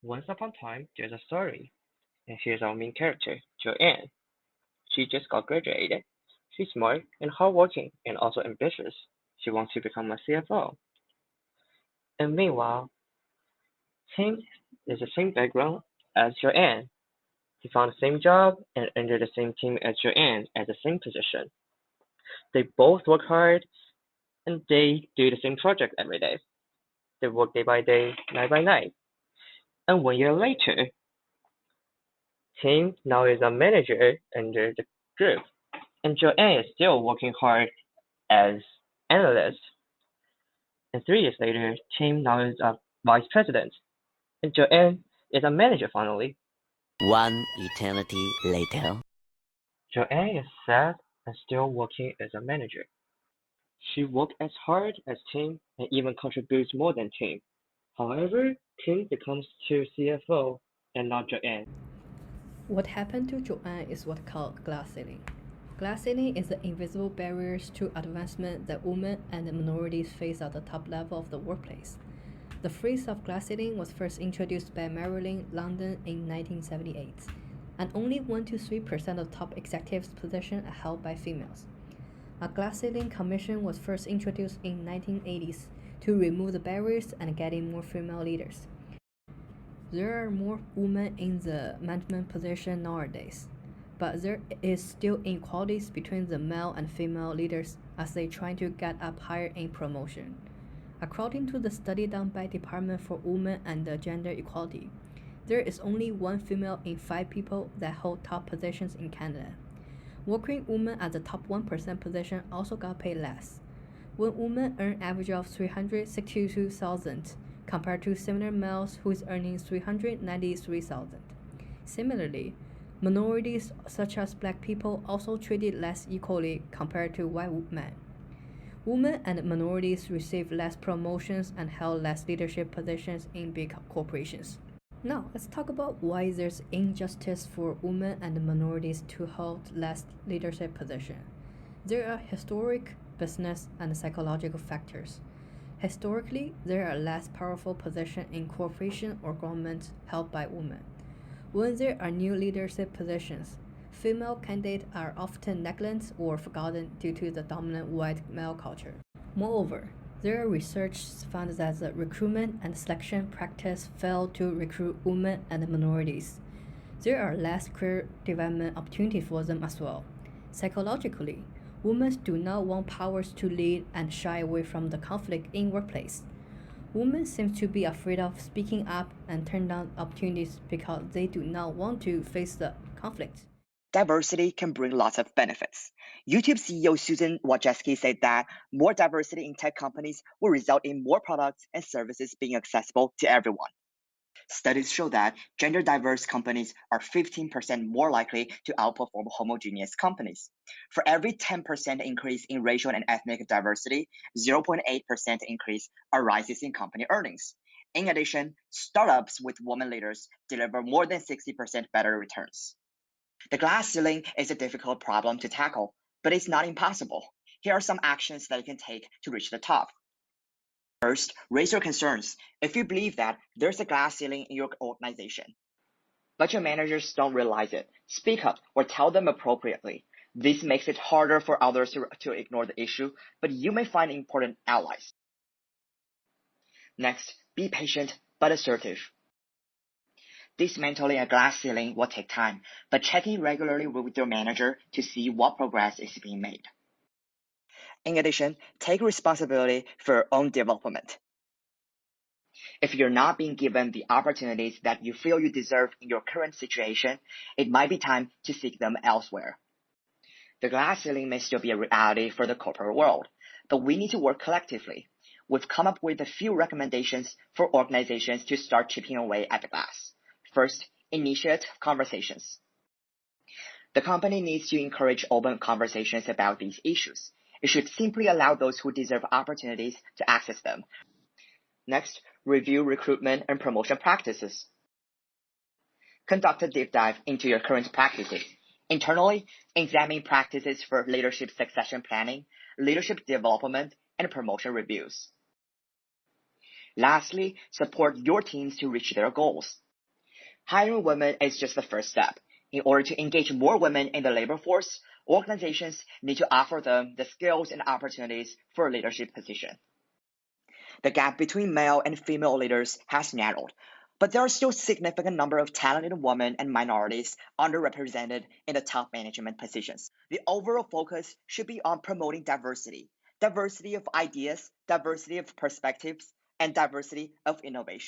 Once upon a time, there's a story, and here's our main character, Joanne. She just got graduated. She's smart and hardworking and also ambitious. She wants to become a CFO. And meanwhile, Cheng is the same background as Joanne. He found the same job and entered the same team as Joanne at the same position. They both work hard and they do the same project every day. They work day by day, night by night. And 1 year later, Tim now is a manager under the group, and Joanne is still working hard as analyst. And 3 years later, Tim now is a vice president, and Joanne is a manager finally. One eternity later. Joanne is sad and still working as a manager. She works as hard as Tim and even contributes more than Tim. However, Tim becomes to CFO and not Joanne. What happened to Joanne is what's called glass ceiling. Glass ceiling is the invisible barriers to advancement that women and minorities face at the top level of the workplace. The phrase of glass ceiling was first introduced by Marilyn London in 1978, and only 1 to 3% of top executives' positions are held by females. A glass ceiling commission was first introduced in 1980s to remove the barriers and get in more female leaders. There are more women in the management position nowadays, but there is still inequalities between the male and female leaders as they try to get up higher in promotion. According to the study done by Department for Women and Gender Equality, there is only 1 female in 5 people that hold top positions in Canada. Working women at the top 1% position also got paid less. When women earn average of $362,000 compared to similar males who is earning $393,000. Similarly, minorities such as black people also treated less equally compared to white men. Women and minorities receive less promotions and held less leadership positions in big corporations. Now, let's talk about why there's injustice for women and minorities to hold less leadership position. There are historic, business, and psychological factors. Historically, there are less powerful positions in corporation or government held by women. When there are new leadership positions, female candidates are often neglected or forgotten due to the dominant white male culture. Moreover, there are research found that the recruitment and selection practice fail to recruit women and minorities. There are less career development opportunities for them as well. Psychologically, women do not want powers to lead and shy away from the conflict in workplace. Women seem to be afraid of speaking up and turn down opportunities because they do not want to face the conflict. Diversity can bring lots of benefits. YouTube CEO Susan Wojcicki said that more diversity in tech companies will result in more products and services being accessible to everyone. Studies show that gender-diverse companies are 15% more likely to outperform homogeneous companies. For every 10% increase in racial and ethnic diversity, 0.8% increase arises in company earnings. In addition, startups with women leaders deliver more than 60% better returns. The glass ceiling is a difficult problem to tackle, but it's not impossible. Here are some actions that you can take to reach the top. First, raise your concerns if you believe that there's a glass ceiling in your organization. But your managers don't realize it. Speak up or tell them appropriately. This makes it harder for others to ignore the issue, but you may find important allies. Next, be patient but assertive. Dismantling a glass ceiling will take time, but check in regularly with your manager to see what progress is being made. In addition, take responsibility for your own development. If you're not being given the opportunities that you feel you deserve in your current situation, it might be time to seek them elsewhere. The glass ceiling may still be a reality for the corporate world, but we need to work collectively. We've come up with a few recommendations for organizations to start chipping away at the glass. First, initiate conversations. The company needs to encourage open conversations about these issues. It should simply allow those who deserve opportunities to access them. Next, review recruitment and promotion practices. Conduct a deep dive into your current practices. Internally, examine practices for leadership succession planning, leadership development, and promotion reviews. Lastly, support your teams to reach their goals. Hiring women is just the first step. In order to engage more women in the labor force, organizations need to offer them the skills and opportunities for a leadership position. The gap between male and female leaders has narrowed, but there are still a significant number of talented women and minorities underrepresented in the top management positions. The overall focus should be on promoting diversity of ideas, diversity of perspectives, and diversity of innovation.